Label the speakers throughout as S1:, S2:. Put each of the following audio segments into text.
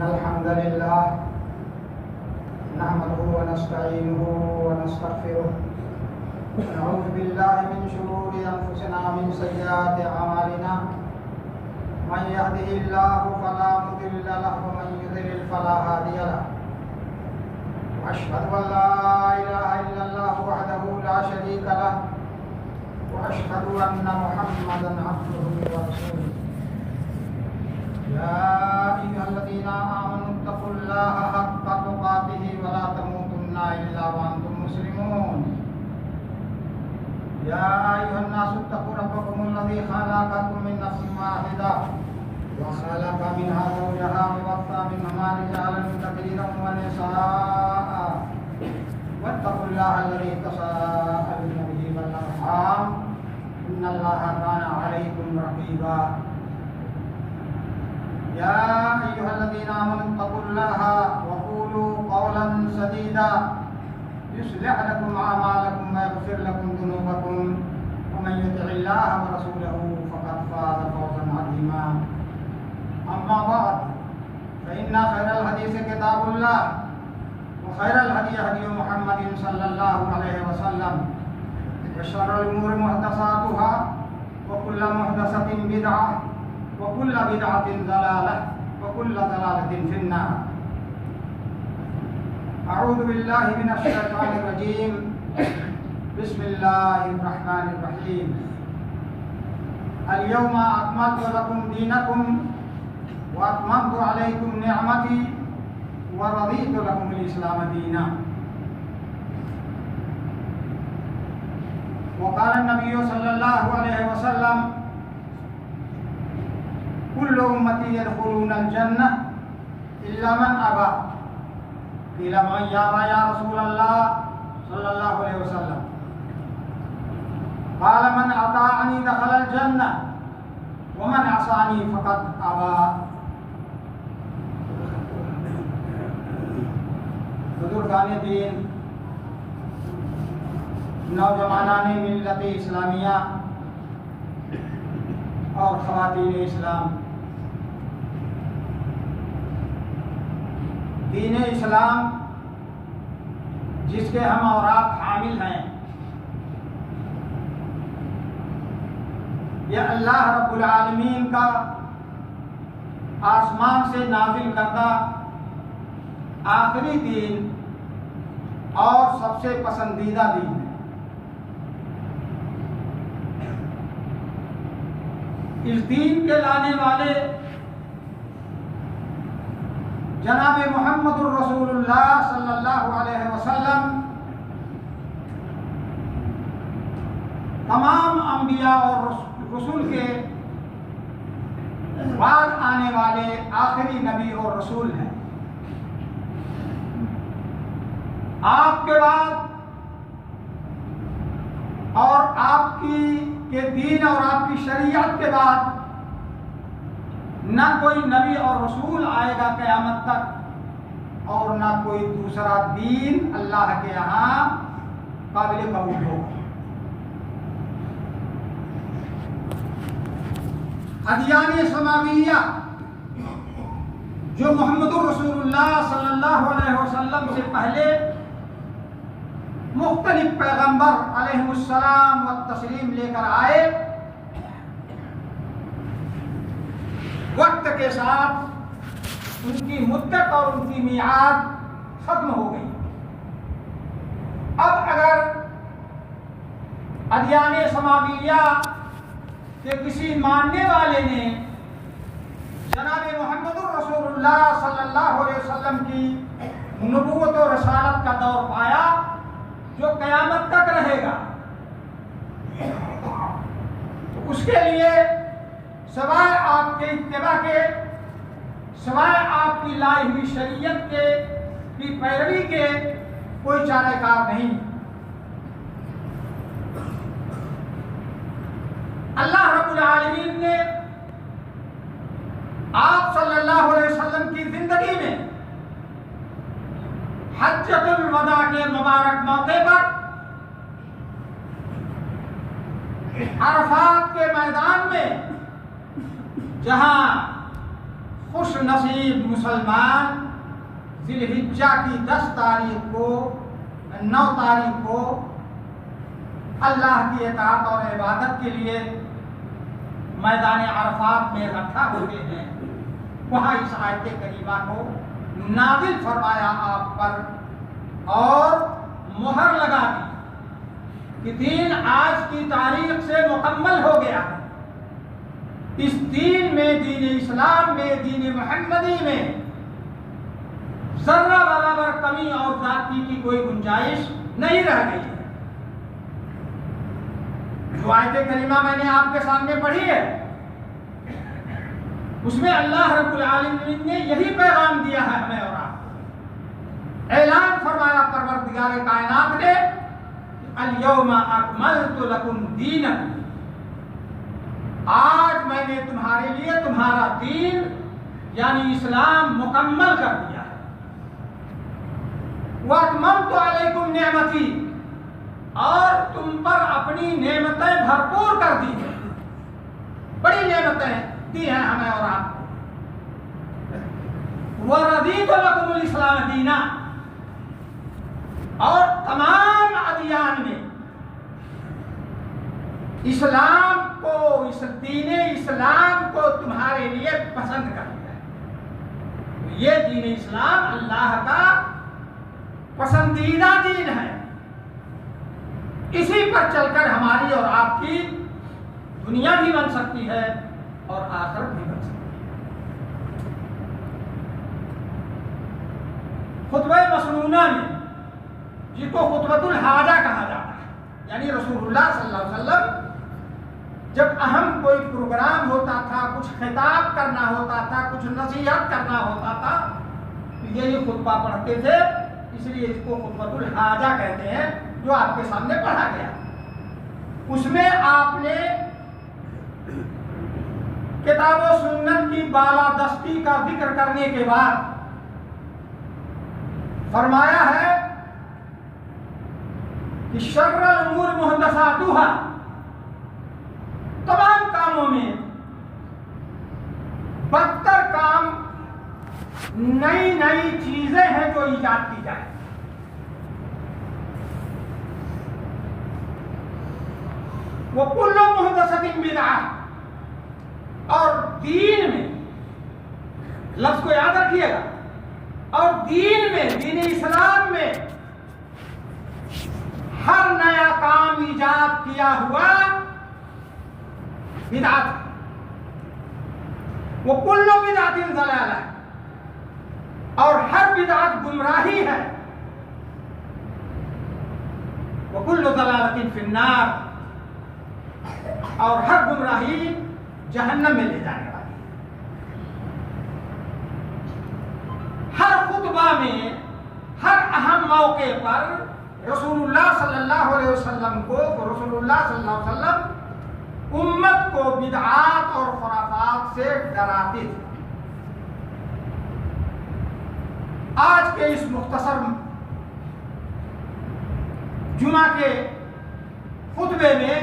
S1: إن الحمد لله نحمده ونستعينه ونستغفره ونعوذ بالله من شرور أنفسنا ومن سيئات أعمالنا من يهده الله فلا مضل له ومن يضلل فلا هادي له وأشهد أن لا إله إلا الله وحده لا شريك له وأشهد أن محمدا عبده ورسوله يا أيها الذين آمنوا اتقوا الله حق تقاته ولا تموتن إلا وأنتم مسلمون يا أيها الناس اتقوا ربكم الذي خلقكم من نفس واحدة وخلق منها زوجها وبث منهما رجالا كثيرا ونساء واتقوا الله الذي تساءلون به والأرحام إن الله كان عليكم رقيبا يا أيها الذين آمنوا اتقوا الله وقولوا قولا سديدا يصلح لكم أعمالكم ويغفر لكم ذنوبكم ومن يطع الله ورسوله فقد فاز فوزا عظيما أما بعد فإن خير الحديث كتاب الله وخير الهدي هدي محمد صلى الله عليه وسلم وشر الأمور محدثاتها وكل محدثة بدعة وكل بدعة ضلالة وكل ضلالة في النار أعوذ بالله من الشيطان الرجيم بسم الله الرحمن الرحيم اليوم أكملت لكم دينكم وأتممت عليكم نعمتي ورضيت لكم الإسلام دينا وقال النبي صلى الله عليه وسلم كل أمتي يدخلون الجنة إلا من أبى قيل من يابى يا رسول الله صلى الله عليه وسلم قال من أطاعني دخل الجنة ومن عصاني فقد أبى بزرگان دین، نوجوانان ملت اسلامیہ اور خواتین اسلام، دین اسلام جس کے ہم اور آپ حامل ہیں، یہ اللہ رب العالمین کا آسمان سے نازل کردہ آخری دین اور سب سے پسندیدہ دین ہے۔ اس دین کے لانے والے جناب محمد الرسول اللہ صلی اللہ علیہ وسلم تمام انبیاء اور رسول کے بعد آنے والے آخری نبی اور رسول ہیں۔ آپ کے بعد اور آپ کے دین اور آپ کی شریعت کے بعد نہ کوئی نبی اور رسول آئے گا قیامت تک، اور نہ کوئی دوسرا دین اللہ کے یہاں قابل قبول ہوگا۔ ادیان سماویہ جو محمد الرسول اللہ صلی اللہ علیہ وسلم سے پہلے مختلف پیغمبر علیہ السلام و تسلیم لے کر آئے، وقت کے ساتھ ان کی مدت اور ان کی میعاد ختم ہو گئی۔ اب اگر ادیان سماویہ کے کسی ماننے والے نے جناب محمد الرسول اللہ صلی اللہ علیہ وسلم کی نبوت و رسالت کا دور پایا جو قیامت تک رہے گا، تو اس کے لیے سوائے آپ کے اتباع کے، سوائے آپ کی لائی ہوئی شریعت کی پیروی کے کوئی چارہ کار نہیں۔ اللہ رب العالمین نے آپ صلی اللہ علیہ وسلم کی زندگی میں حجۃ الوداع کے مبارک موقع پر عرفات کے میدان میں جہاں خوش نصیب مسلمان ذی الحجہ کی 10 تاریخ کو 9 تاریخ کو اللہ کی اطاعت اور عبادت کے لیے میدان عرفات میں اکٹھا ہوتے ہیں، وہاں اس آیت کریمہ کو نازل فرمایا آپ پر اور مہر لگا دی کہ دین آج کی تاریخ سے مکمل ہو گیا ہے۔ اس دین میں، دین اسلام میں، دین محمدی میں ذرہ برابر کمی اور زیادتی کی کوئی گنجائش نہیں رہ گئی ہے۔ جو آیت کریمہ میں نے آپ کے سامنے پڑھی ہے اس میں اللہ رب العالمین نے یہی پیغام دیا ہے ہمیں اور آپ کو۔ اعلان فرمایا پروردگار کائنات نے الیوم اکملت لکم دینکم، آج میں نے تمہارے لیے تمہارا دین یعنی اسلام مکمل کر دیا ہے۔ واتممت علیکم نعمتی، اور تم پر اپنی نعمتیں بھرپور کر دی ہیں، بڑی نعمتیں دی ہیں ہمیں اور آپ کو۔ وَرَضِيتُ لَكُمُ الْإِسْلَامَ دِينًا، اور تمام ادیان میں اسلام کو، اس دین اسلام کو تمہارے لیے پسند کر دیا ہے۔ یہ دین اسلام اللہ کا پسندیدہ دین ہے، اسی پر چل کر ہماری اور آپ کی دنیا بھی بن سکتی ہے اور آخرت بھی بن سکتی ہے۔ خطبہ مسنونہ میں جس کو خطبۃ الحاجہ کہا جاتا ہے، یعنی رسول اللہ صلی اللہ علیہ وسلم جب اہم کوئی پروگرام ہوتا تھا، کچھ خطاب کرنا ہوتا تھا، کچھ نصیحت کرنا ہوتا تھا، تو یہی خطبہ پڑھتے تھے، اس لیے اس کو خطبۃ الحاجہ کہتے ہیں، جو آپ کے سامنے پڑھا گیا۔ اس میں آپ نے کتاب و سنت کی بالادستی کا ذکر کرنے کے بعد فرمایا ہے کہ شر الامور محدثاتها، تمام کاموں میں بدتر کام نئی نئی چیزیں ہیں جو ایجاد کی جائے۔ وَكُلُّ مُحْدَثَةٍ بِدْعَةٍ، اور دین میں، لفظ کو یاد رکھیے گا، اور دین میں، دین اسلام میں ہر نیا کام ایجاد کیا ہوا بدعت، وَكُلُّ بِدْعَةٍ ضَلَالَةٍ، اور ہر بدعت گمراہی ہے، وَكُلُّ ضَلَالَةٍ فِي النَّارِ، اور ہر گمراہی جہنم میں لے جانے والی ہے۔ ہر خطبہ میں، ہر اہم موقع پر رسول اللہ صلی اللہ علیہ وسلم کو، رسول اللہ صلی اللہ علیہ وسلم امت کو بدعات اور خرافات سے ڈراتے تھے۔ آج کے اس مختصر جمعہ کے خطبے میں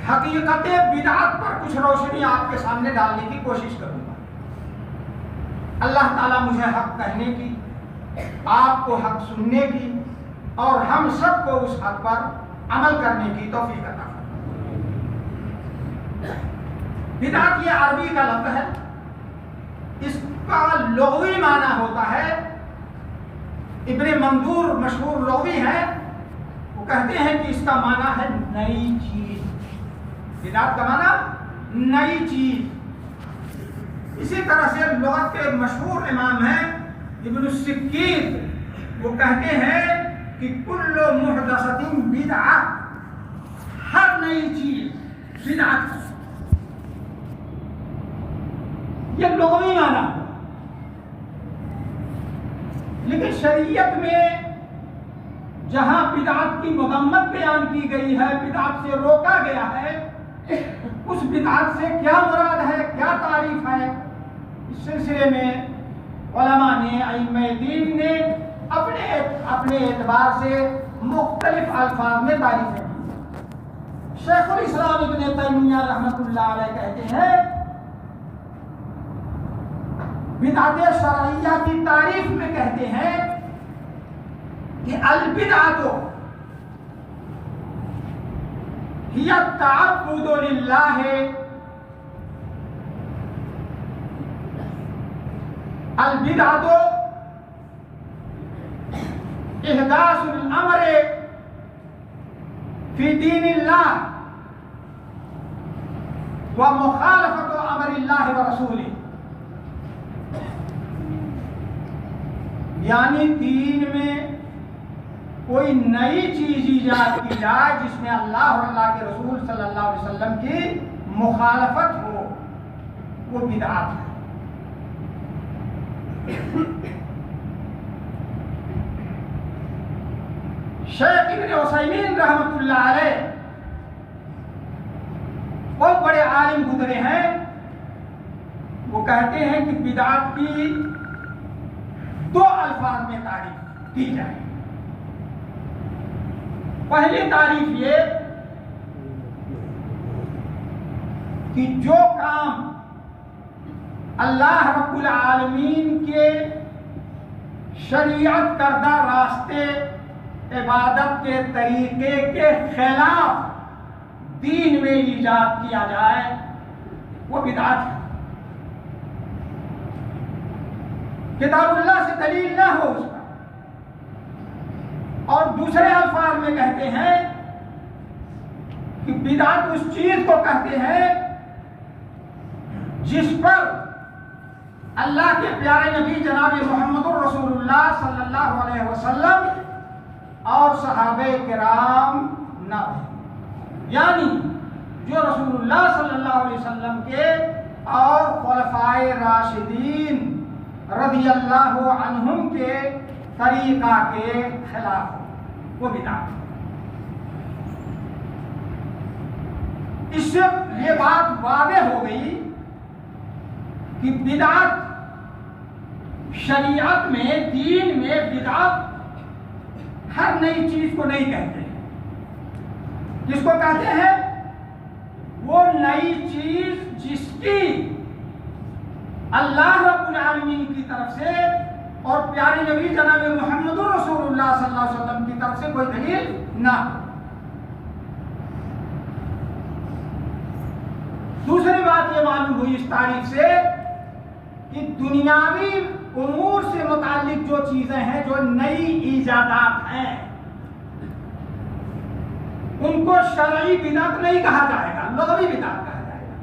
S1: حقیقت بدعت پر کچھ روشنی آپ کے سامنے ڈالنے کی کوشش کروں گا۔ اللہ تعالیٰ مجھے حق کہنے کی، آپ کو حق سننے کی، اور ہم سب کو اس حق پر عمل کرنے کی توفیق عطا فرمائے۔ بدعت یہ عربی کا لفظ ہے، اس کا لغوی معنی ہوتا ہے، ابن منظور مشہور لغوی ہے، وہ کہتے ہیں کہ اس کا معنی ہے نئی چیز۔ بدعت کا معنی نئی چیز۔ اسی طرح سے لغت کے مشہور امام ہیں ابن السکین، وہ کہتے ہیں کہ کل محدثۃ بدعہ، ہر نئی چیز بدعت ہے۔ یہ لغوی معنی ہے، لیکن شریعت میں جہاں بدعت کی مذمت بیان کی گئی ہے، بدعت سے روکا گیا ہے، اس بدعت سے کیا مراد ہے، کیا تعریف ہے، اس سلسلے میں علماء نے، ائمہ دین نے اپنے اعتبار سے مختلف الفاظ میں تعریفیں کی۔ شیخ الاسلام ابن تیمیہ رحمۃ اللہ علیہ کہتے ہیں بدعت شرعیہ کی تعریف میں کہتے ہیں کہ البدعۃ ہی التعبد للہ البدعۃ احداث الامر فی دین اللہ ومخالفت امر اللہ ورسولہ، یعنی دین میں کوئی نئی چیز ایجاد کی جائے جس میں اللہ اور اللہ کے رسول صلی اللہ علیہ وسلم کی مخالفت ہو، وہ بدعت ہے۔ شیخ ابن عثیمین رحمۃ اللہ علیہ بہت بڑے عالم گزرے ہیں، وہ کہتے ہیں کہ بدعت کی دو الفاظ میں تعریف کی جائے۔ پہلی تعریف یہ کہ جو کام اللہ رب العالمین کے شریعت کردہ راستے عبادت کے طریقے کے خلاف دین میں ایجاد کیا جائے وہ بدعت ہے۔ کتاب اللہ سے دلیل نہ ہو اس پر، اور دوسرے الفاظ میں کہتے ہیں کہ بدعت اس چیز کو کہتے ہیں جس پر اللہ کے پیارے نبی جناب محمد الرسول اللہ صلی اللہ علیہ وسلم اور صحابہ کرام نہ ہوں، یعنی جو رسول اللہ صلی اللہ علیہ وسلم کے اور خلفائے راشدین رضی اللہ عنہم کے طریقہ کے خلاف وہ بدعت۔ اس سے یہ بات واضح ہو گئی کہ بدعت شریعت میں، دین میں بدعت ہر نئی چیز کو نہیں کہتے ہیں۔ جس کو کہتے ہیں وہ نئی چیز جس کی اللہ رب العالمین کی طرف سے اور پیارے نبی جناب محمد رسول اللہ صلی اللہ علیہ وسلم کی طرف سے کوئی دلیل نہ ہو۔ دوسری بات یہ معلوم ہوئی اس تعریف سے کہ دنیاوی امور سے متعلق جو چیزیں ہیں، جو نئی ایجادات ہیں، ان کو شرعی بدعت نہیں کہا جائے گا، لغوی بدعت کہا جائے گا۔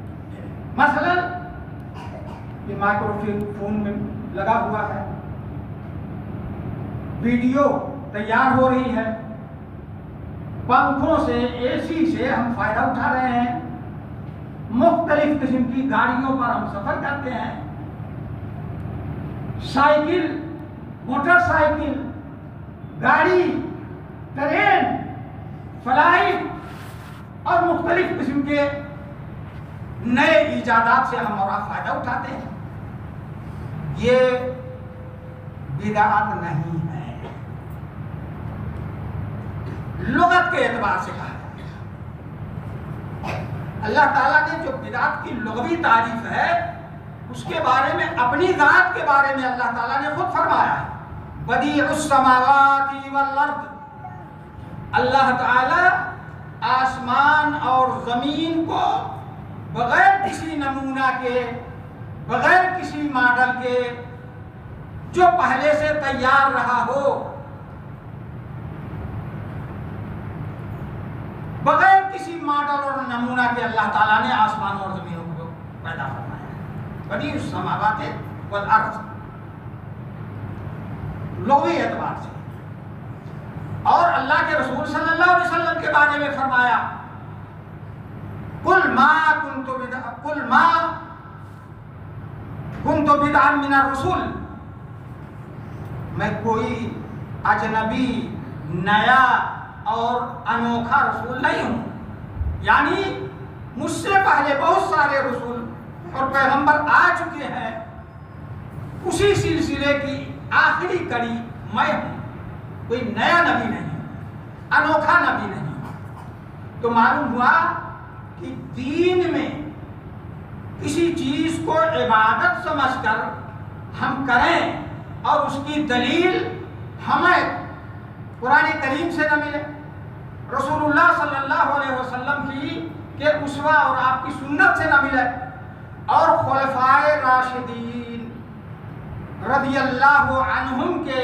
S1: مثلا یہ مائکرو فون میں لگا ہوا ہے، ویڈیو تیار ہو رہی ہے، پنکھوں سے، اے سی سے ہم فائدہ اٹھا رہے ہیں، مختلف قسم کی گاڑیوں پر ہم سفر کرتے ہیں، سائیکل، موٹر سائیکل، گاڑی، ٹرین، فلائٹ اور مختلف قسم کے نئے ایجادات سے ہم اور آپ فائدہ اٹھاتے ہیں۔ یہ بدعت نہیں ہے، لغت کے اعتبار سے کہا جائے گا۔ اللہ تعالیٰ نے جو بدعت کی لغوی تعریف ہے اس کے بارے میں، اپنی ذات کے بارے میں اللہ تعالیٰ نے خود فرمایا ہے، بدیع السماوات والارض۔ اللہ تعالیٰ آسمان اور زمین کو بغیر کسی نمونہ کے، بغیر کسی ماڈل کے، جو پہلے سے تیار رہا ہو، بغیر کسی ماڈل اور نمونہ کے اللہ تعالیٰ نے آسمان اور زمینوں کو پیدا فرمایا ہے۔ بدیع السماوات والارض لغوی اعتبار سے۔ اور اللہ کے رسول صلی اللہ علیہ وسلم کے بارے میں فرمایا، قل ما كنت بدعا من الرسول، میں کوئی اجنبی، نیا اور انوکھا رسول نہیں ہوں، یعنی مجھ سے پہلے بہت سارے رسول اور پیغمبر آ چکے ہیں، اسی سلسلے کی آخری کڑی میں ہوں، کوئی نیا نبی نہیں، انوکھا نبی نہیں۔ تو معلوم ہوا کہ دین میں کسی چیز کو عبادت سمجھ کر ہم کریں اور اس کی دلیل ہمیں قرآن کریم سے نہ ملے، رسول اللہ صلی اللہ علیہ وسلم کے اسوہ اور آپ کی سنت سے نہ ملے، اور خلفائے راشدین رضی اللہ عنہم کے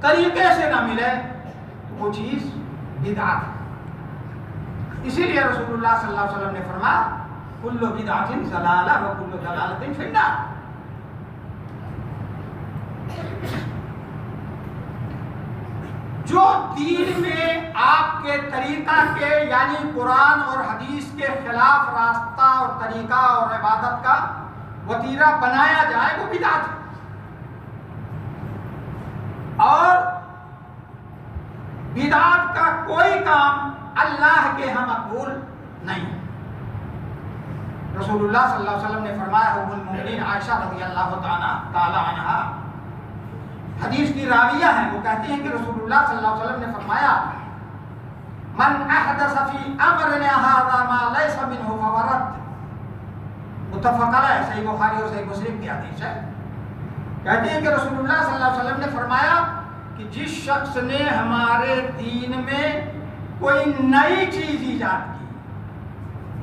S1: طریقے سے نہ ملے، تو وہ چیز بدعت ہے۔ اسی لیے رسول اللہ صلی اللہ علیہ وسلم نے فرمایا کل بدعت ضلالہ وکل ضلالۃ فی النار۔ جو دین میں آپ کے طریقہ کے یعنی قرآن اور حدیث کے خلاف راستہ اور طریقہ اور عبادت کا وتیرہ بنایا جائے وہ بدعت ہے، اور بدعت کا کوئی کام اللہ کے ہاں مقبول نہیں ہے۔ رسول اللہ صلی اللہ علیہ وسلم نے فرمایا ام المؤمنین عائشہ رضی اللہ تعالی عنہا حدیث کی راویہ ہیں، وہ کہتی ہیں کہ رسول اللہ صلی اللہ علیہ وسلم نے فرمایا من احدث فی امرنا ھذا ما لیس منہ فہو رد، متفق علیہ، صحیح بخاری اور صحیح مسلم کی حدیث ہے۔ کہتی ہیں کہ رسول اللہ صلی اللہ علیہ وسلم نے فرمایا کہ جس شخص نے ہمارے دین میں کوئی نئی چیز ایجاد کی،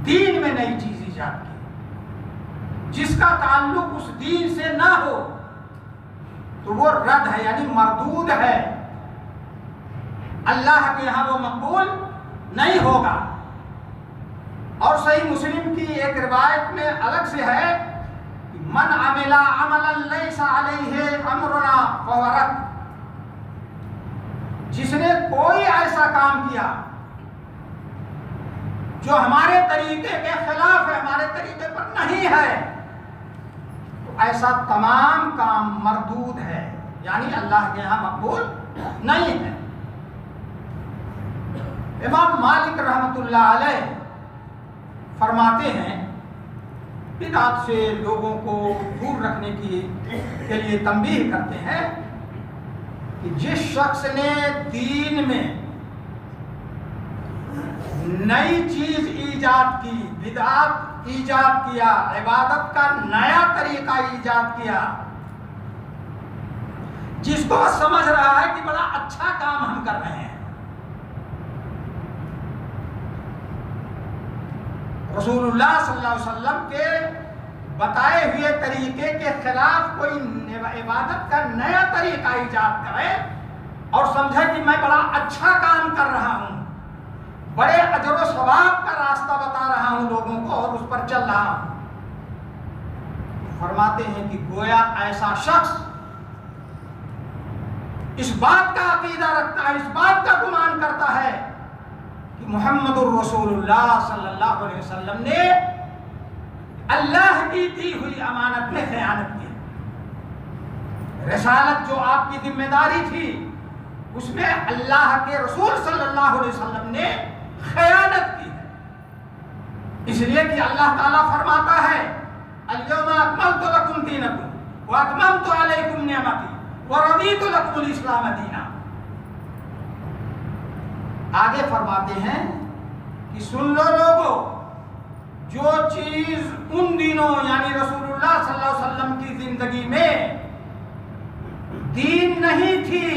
S1: دین میں نئی چیز ایجاد کی جس کا تعلق اس دین سے نہ ہو تو وہ رد ہے، یعنی مردود ہے، اللہ کے ہاں وہ مقبول نہیں ہوگا۔ اور صحیح مسلم کی ایک روایت میں الگ سے ہے کہ من عمل عملا لیس علیہ امرنا فہو رد، جس نے کوئی ایسا کام کیا جو ہمارے طریقے کے خلاف ہے، ہمارے طریقے پر نہیں ہے، تو ایسا تمام کام مردود ہے، یعنی اللہ کے یہاں مقبول نہیں ہے۔ امام مالک رحمۃ اللہ علیہ فرماتے ہیں، بدعت سے لوگوں کو دور رکھنے کے لیے تنبیہ کرتے ہیں کہ جس شخص نے دین میں نئی چیز ایجاد کی، بدعت ایجاد کیا، عبادت کا نیا طریقہ ایجاد کیا، جس کو سمجھ رہا ہے کہ بڑا اچھا کام ہم کر رہے ہیں، رسول اللہ صلی اللہ علیہ وسلم کے بتائے ہوئے طریقے کے خلاف کوئی عبادت کا نیا طریقہ ایجاد کرے اور سمجھے کہ میں بڑا اچھا کام کر رہا ہوں، بڑے اجر و ثواب کا راستہ بتا رہا ہوں لوگوں کو اور اس پر چل رہا ہوں، فرماتے ہیں کہ گویا ایسا شخص اس بات کا عقیدہ رکھتا ہے، اس بات کا گمان کرتا ہے کہ محمد الرسول اللہ صلی اللہ علیہ وسلم نے اللہ کی دی ہوئی امانت میں خیانت کی، رسالت جو آپ کی ذمہ داری تھی اس میں اللہ کے رسول صلی اللہ علیہ وسلم نے خیانت کی ہے، اس لیے کہ اللہ تعالیٰ فرماتا ہے الیوم اکملت لکم دینکم واتممت علیکم نعمتی ورضیت لکم الاسلام دینا۔ آگے فرماتے ہیں کہ سن لو لوگو، جو چیز ان دنوں یعنی رسول اللہ صلی اللہ علیہ وسلم کی زندگی میں دین نہیں تھی،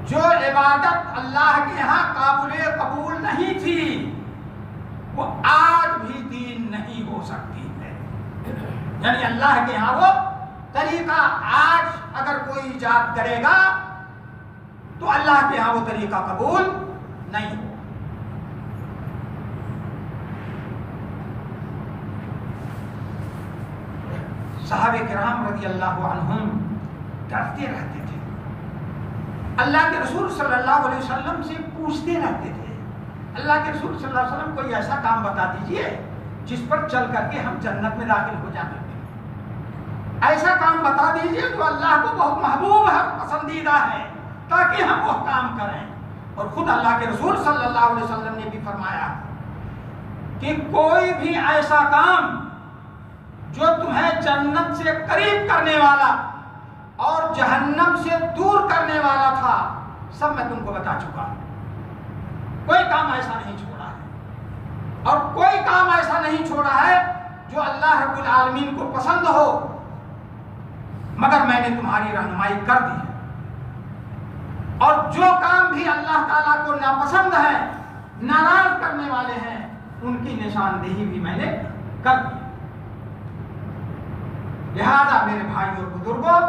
S1: جو عبادت اللہ کے ہاں قابل قبول نہیں تھی، وہ آج بھی دین نہیں ہو سکتی ہے، یعنی اللہ کے ہاں وہ طریقہ آج اگر کوئی ایجاد کرے گا تو اللہ کے ہاں وہ طریقہ قبول نہیں ہو۔ صحابہ کرام رضی اللہ عنہم ڈرتے رہتے تھے، اللہ کے رسول صلی اللہ علیہ وسلم سے پوچھتے رہتے تھے، اللہ کے رسول صلی اللہ علیہ وسلم کوئی ایسا کام بتا دیجئے جس پر چل کر کے ہم جنت میں داخل ہو جائیں، ایسا کام بتا دیجئے جو اللہ کو بہت محبوب ہے، پسندیدہ ہے، تاکہ ہم وہ کام کریں۔ اور خود اللہ کے رسول صلی اللہ علیہ وسلم نے بھی فرمایا کہ کوئی بھی ایسا کام جو تمہیں جنت سے قریب کرنے والا اور جہنم سے دور کرنے والا تھا سب میں تم کو بتا چکا ہوں، کوئی کام ایسا نہیں چھوڑا ہے، اور کوئی کام ایسا نہیں چھوڑا ہے جو اللہ رب العالمین کو پسند ہو، مگر میں نے تمہاری رہنمائی کر دی ہے، اور جو کام بھی اللہ تعالیٰ کو ناپسند ہے، ناراض کرنے والے ہیں، ان کی نشاندہی بھی میں نے کر دی۔ لہذا میرے بھائی اور بزرگوں،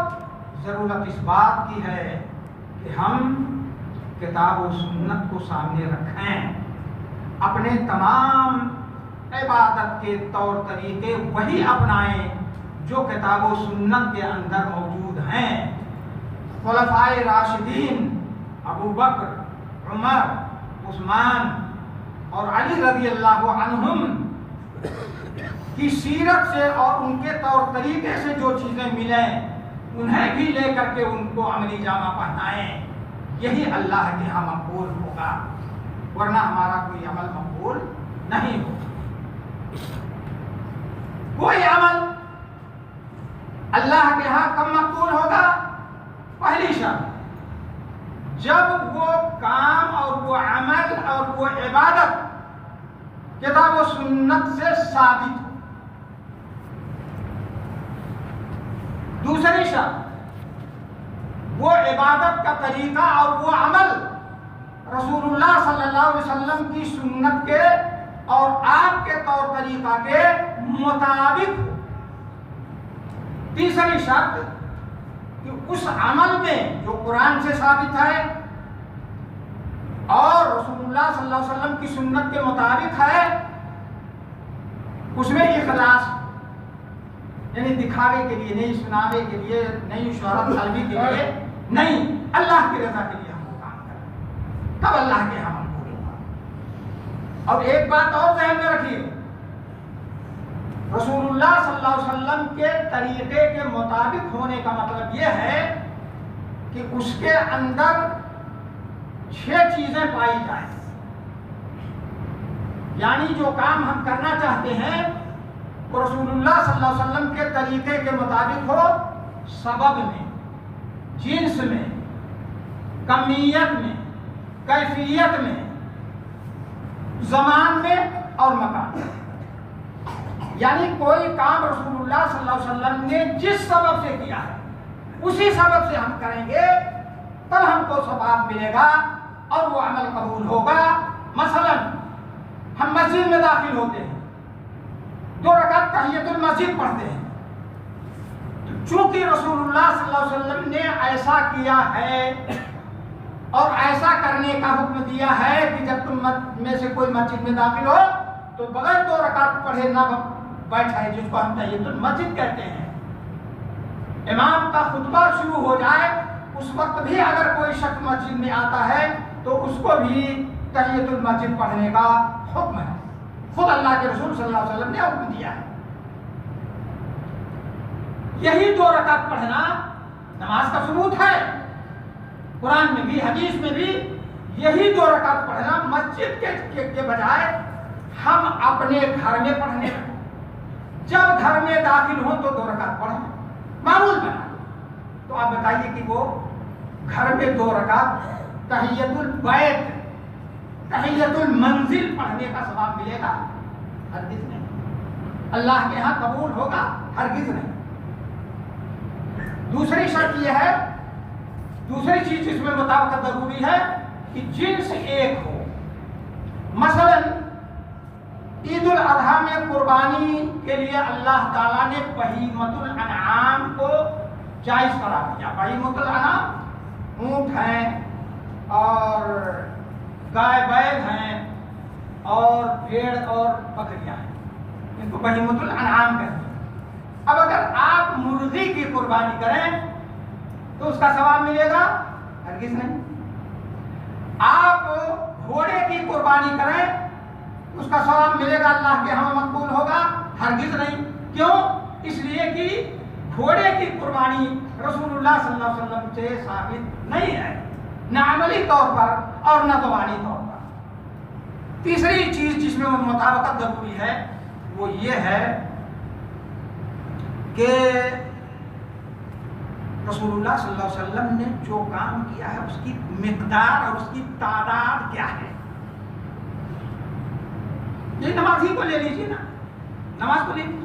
S1: ضرورت اس بات کی ہے کہ ہم کتاب و سنت کو سامنے رکھیں، اپنے تمام عبادت کے طور طریقے وہی اپنائیں جو کتاب و سنت کے اندر موجود ہیں۔ خلفائے راشدین ابو بکر، عمر، عثمان اور علی رضی اللہ عنہم کی سیرت سے اور ان کے طور طریقے سے جو چیزیں ملیں انہیں بھی لے کر کے ان کو عملی جامہ پہنائیں، یہی اللہ کے ہاں مقبول ہوگا، ورنہ ہمارا کوئی عمل مقبول نہیں ہوگا۔ کوئی عمل اللہ کے ہاں کب مقبول ہوگا؟ پہلی شرط، جب وہ کام اور وہ عمل اور وہ عبادت کتاب و سنت سے ثابت ہو۔ دوسری شرط، وہ عبادت کا طریقہ اور وہ عمل رسول اللہ صلی اللہ علیہ وسلم کی سنت کے اور آپ کے طور طریقہ کے مطابق ہو۔ تیسری شرط کہ اس عمل میں جو قرآن سے ثابت ہے اور رسول اللہ صلی اللہ علیہ وسلم کی سنت کے مطابق ہے، اس میں اخلاص، یعنی دکھاوے کے لیے نہیں، سناوے کے لیے نہیں، شہرت طلبی کے لیے نہیں، اللہ کی رضا کے لیے ہم کو کام کریں، تب اللہ کے ہم کو ہوگا۔ اور ایک بات اور ذہن میں رکھیے، رسول اللہ صلی اللہ علیہ وسلم کے طریقے کے مطابق ہونے کا مطلب یہ ہے کہ اس کے اندر 6 چیزیں پائی جائیں، یعنی جو کام ہم کرنا چاہتے ہیں وہ رسول اللہ صلی اللہ علیہ وسلم کے طریقے کے مطابق ہو، سبب میں، جنس میں، کمیت میں، کیفیت میں، زمان میں اور مکان میں۔ یعنی کوئی کام رسول اللہ صلی اللہ علیہ وسلم نے جس سبب سے کیا ہے اسی سبب سے ہم کریں گے، تب ہم کو ثواب ملے گا اور وہ عمل قبول ہوگا۔ مثلا ہم مسجد میں داخل ہوتے ہیں، 2 رکعت تحیۃ المسجد پڑھتے ہیں، چونکہ رسول اللہ صلی اللہ علیہ وسلم نے ایسا کیا ہے اور ایسا کرنے کا حکم دیا ہے کہ جب تم میں سے کوئی مسجد میں داخل ہو تو بغیر 2 رکعت پڑھے نہ بیٹھے، جس کو ہم تحیۃ المسجد کہتے ہیں۔ امام کا خطبہ شروع ہو جائے اس وقت بھی اگر کوئی شخص مسجد میں آتا ہے تو اس کو بھی تحیۃ المسجد پڑھنے کا حکم ہے، خود اللہ کے رسول صلی اللہ علیہ وسلم نے حکم دیا ہے۔ یہی 2 رکعت پڑھنا نماز کا ثبوت ہے، قرآن میں بھی حدیث میں بھی یہی 2 رکعت پڑھنا مسجد کے بجائے ہم اپنے گھر میں پڑھنے لگیں، جب گھر میں داخل ہوں تو 2 رکعت پڑھیں، معمول بنا۔ تو آپ بتائیے کہ وہ گھر میں 2 رکعت تحیۃ البیت، تحیۃ المنزل پڑھنے کا ثواب ملے گا؟ ہرگز نہیں۔ اللہ کے ہاں قبول ہوگا؟ ہرگز نہیں۔ دوسری شرط یہ ہے، دوسری چیز جس میں مطابقت ضروری ہے کہ جنس ایک ہو۔ مثلا عید الاضحیٰ میں قربانی کے لیے اللہ تعالیٰ نے بہیمۃ الانعام کو جائز قرار دیا۔ بہیمۃ الانعام اونٹ ہیں اور گائے بیل ہیں اور بھیڑ اور بکریاں ہیں، ان کو بہیمۃ الانعام کہتے ہیں۔ اب اگر آپ مرغی کی قربانی کریں تو اس کا ثواب ملے گا؟ ہرگز نہیں۔ آپ گھوڑے کی قربانی کریں اس کا ثواب ملے گا، اللہ کے ہاں مقبول ہوگا؟ ہرگز نہیں۔ کیوں؟ اس لیے کہ گھوڑے کی قربانی رسول اللہ صلی اللہ علیہ وسلم سے ثابت نہیں ہے، نہ عملی طور پر اور نہ زبانی طور پر۔ تیسری چیز جس میں مطابقت ضروری ہے وہ یہ ہے کہ رسول اللہ صلی اللہ علیہ وسلم نے جو کام کیا ہے اس کی مقدار اور اس کی تعداد کیا ہے۔ یہ نمازی کو لے لیجیے نا، نماز کو لے کے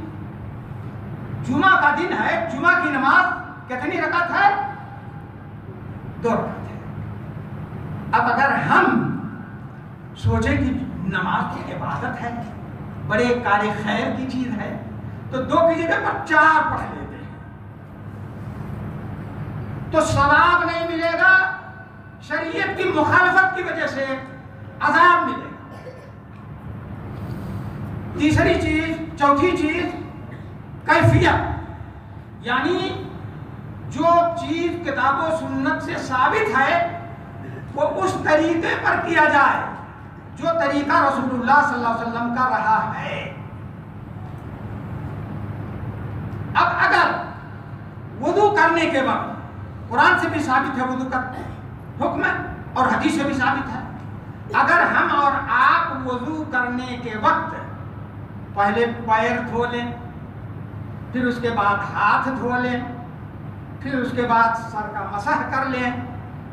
S1: جمعہ کا دن ہے، جمعہ کی نماز کتنی رکعت ہے؟ 2 رکعت ہے۔ اب اگر ہم سوچیں کہ نماز کی عبادت ہے، بڑے کار خیر کی چیز ہے، تو 2 کی جگہ پر 4 پڑھ لیتے ہیں تو ثواب نہیں ملے گا، شریعت کی مخالفت کی وجہ سے عذاب ملے گا۔ تیسری چیز، چوتھی چیز کیفیت، یعنی جو چیز کتاب و سنت سے ثابت ہے وہ اس طریقے پر کیا جائے جو طریقہ رسول اللہ صلی اللہ علیہ وسلم کا رہا ہے۔ اب اگر وضو کرنے کے وقت قرآن سے بھی ثابت ہے وضو کا حکم ہے اور حدیث سے بھی ثابت ہے، اگر ہم اور آپ وضو کرنے کے وقت پہلے پیر دھو لیں، پھر اس کے بعد ہاتھ دھو لیں، پھر اس کے بعد سر کا مسح کر لیں،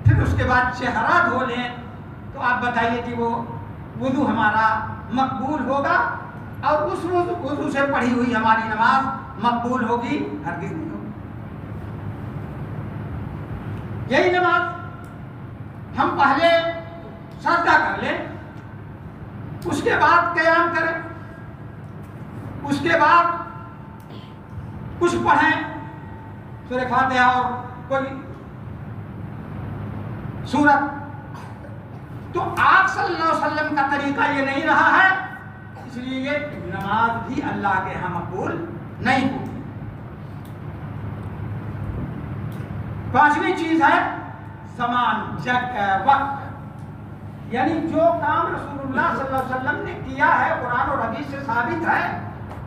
S1: پھر اس کے بعد چہرہ دھو لیں، تو آپ بتائیے کہ وہ وضو ہمارا مقبول ہوگا اور اس وضو سے پڑھی ہوئی ہماری نماز مقبول ہوگی؟ ہرگز نہیں ہوگی۔ یہی نماز ہم پہلے سجدہ کر لیں، اس کے بعد قیام کریں، اس کے بعد کچھ پڑھیں، سورہ فاتحہ اور کوئی سورت، تو آپ صلی اللہ علیہ وسلم کا طریقہ یہ نہیں رہا ہے، اس لیے یہ نماز بھی اللہ کے ہاں مقبول نہیں ہوگی۔ 5ویں چیز ہے زمان، جگہ، وقت، یعنی جو کام رسول اللہ صلی اللہ علیہ وسلم نے کیا ہے قرآن اور حدیث سے ثابت ہے،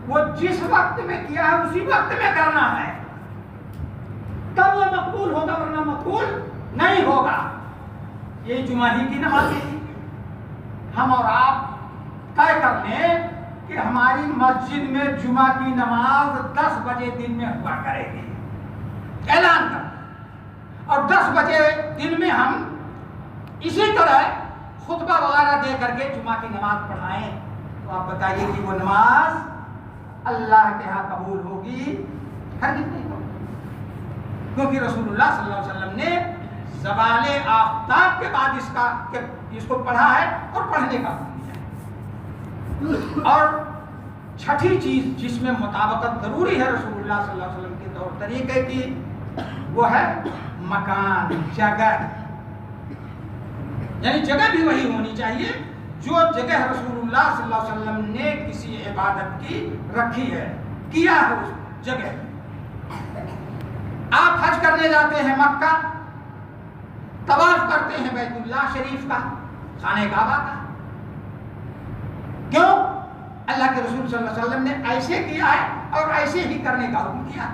S1: وہ جس وقت میں کیا ہے اسی وقت میں کرنا ہے، تب وہ مقبول ہوگا، ورنہ مقبول نہیں ہوگا۔ یہ جمعہ ہی کی نماز ہے، ہم اور آپ طے کر لیں کہ ہماری مسجد میں جمعہ کی نماز 10 بجے دن میں ہوا کرے گی، اعلان کر، اور 10 بجے دن میں ہم اسی طرح خطبہ وغیرہ دے کر کے جمعہ کی نماز پڑھائیں، تو آپ بتائیے کہ وہ نماز اللہ کے ہاں قبول ہوگی؟ ہرگز نہیں ہوگی، کیونکہ رسول اللہ صلی اللہ علیہ وسلم نے زوال آفتاب کے بعد اس کو پڑھا ہے اور پڑھنے کا حکم دیا ہے۔ اور 6ٹھی چیز جس میں مطابقت ضروری ہے رسول اللہ صلی اللہ علیہ وسلم کے طور طریقے کی، وہ ہے مکان، جگہ، یعنی جگہ بھی وہی ہونی چاہیے جو جگہ رسول اللہ صلی اللہ علیہ وسلم نے کسی عبادت کی رکھی ہے، کیا ہے اس جگہ۔ آپ حج کرنے جاتے ہیں مکہ، طواف کرتے ہیں بیت اللہ شریف کا، خانہ کعبہ کا، کیوں؟ اللہ کے رسول صلی اللہ علیہ وسلم نے ایسے کیا ہے اور ایسے ہی کرنے کا حکم کیا۔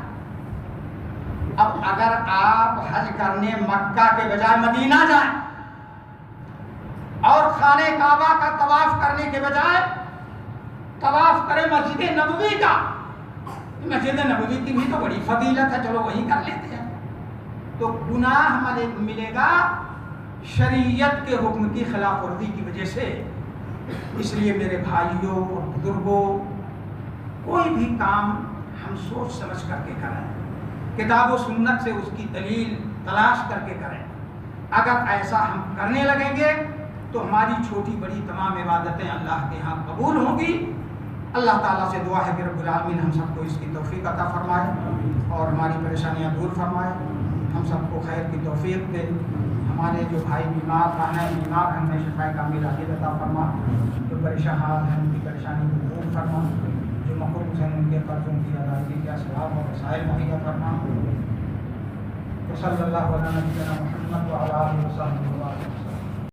S1: اب اگر آپ حج کرنے مکہ کے بجائے مدینہ جائیں اور خانہ کعبہ کا طواف کرنے کے بجائے طواف کریں مسجد نبوی کا، مسجد نبوی کی بھی تو بڑی فضیلت ہے، چلو وہی کر لیتے ہیں، تو گناہ ملے گا شریعت کے حکم کی خلاف ورزی کی وجہ سے۔ اس لیے میرے بھائیوں اور بزرگوں، کوئی بھی کام ہم سوچ سمجھ کر کے کریں، کتاب و سنت سے اس کی دلیل تلاش کر کے کریں۔ اگر ایسا ہم کرنے لگیں گے تو ہماری چھوٹی بڑی تمام عبادتیں اللہ کے ہاں قبول ہوں گی۔ اللہ تعالیٰ سے دعا ہے کہ رب العالمین ہم سب کو اس کی توفیق عطا فرمائے اور ہماری پریشانیاں دور فرمائے، ہم سب کو خیر کی توفیق دے۔ ہمارے جو بھائی بیمار ہیں ہمیں شفا کامل عاجل عطا فرما، جو پریشان حال ہیں ان کی پریشانی کو دور فرما، جو مقروض ہیں ان کے قرضوں کی ادائیگی کے اسباب اور وسائل مہیا فرما۔ صلی اللہ علیہ وسلم محمد وعلی آلہ وصحبہ وسلم۔